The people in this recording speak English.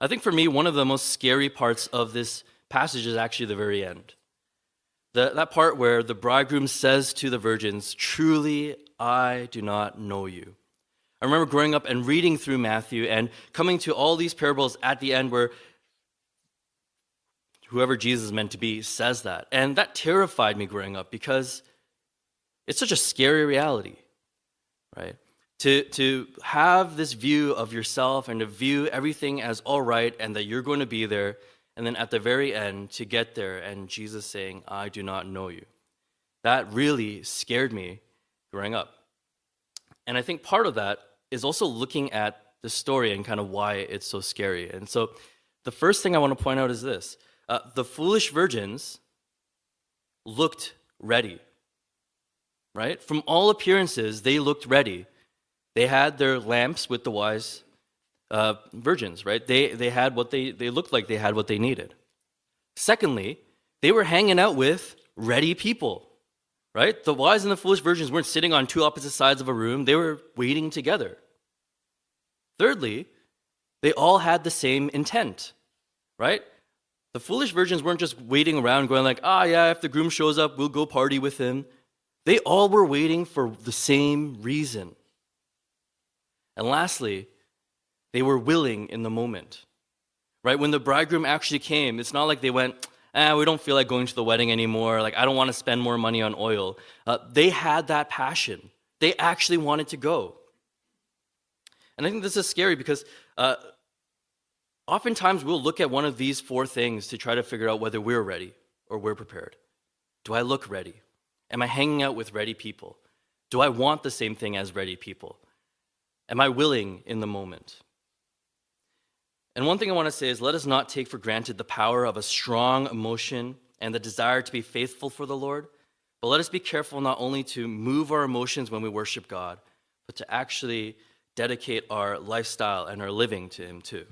I think for me, one of the most scary parts of this passage is actually the very end. That part where the bridegroom says to the virgins, "Truly, I do not know you." I remember growing up and reading through Matthew and coming to all these parables at the end where whoever Jesus is meant to be says that. And that terrified me growing up because it's such a scary reality, right? To have this view of yourself and to view everything as all right and that you're going to be there, and then at the very end to get there and Jesus saying, "I do not know you." That really scared me growing up. And I think part of that is also looking at the story and kind of why it's so scary. And so the first thing I want to point out is this. The foolish virgins looked ready, right? From all appearances, they looked ready. They had their lamps with the wise virgins, right? They had what they looked like they had what they needed. Secondly, they were hanging out with ready people, right? The wise and the foolish virgins weren't sitting on two opposite sides of a room. They were waiting together. Thirdly, they all had the same intent, right? The foolish virgins weren't just waiting around going like, yeah, if the groom shows up, we'll go party with him. They all were waiting for the same reason. And lastly, they were willing in the moment, right? When the bridegroom actually came, it's not like they went, we don't feel like going to the wedding anymore. Like, I don't want to spend more money on oil. They had that passion. They actually wanted to go. And I think this is scary because oftentimes we'll look at one of these four things to try to figure out whether we're ready or we're prepared. Do I look ready? Am I hanging out with ready people? Do I want the same thing as ready people? Am I willing in the moment? And one thing I want to say is let us not take for granted the power of a strong emotion and the desire to be faithful for the Lord, but let us be careful not only to move our emotions when we worship God, but to actually dedicate our lifestyle and our living to Him too.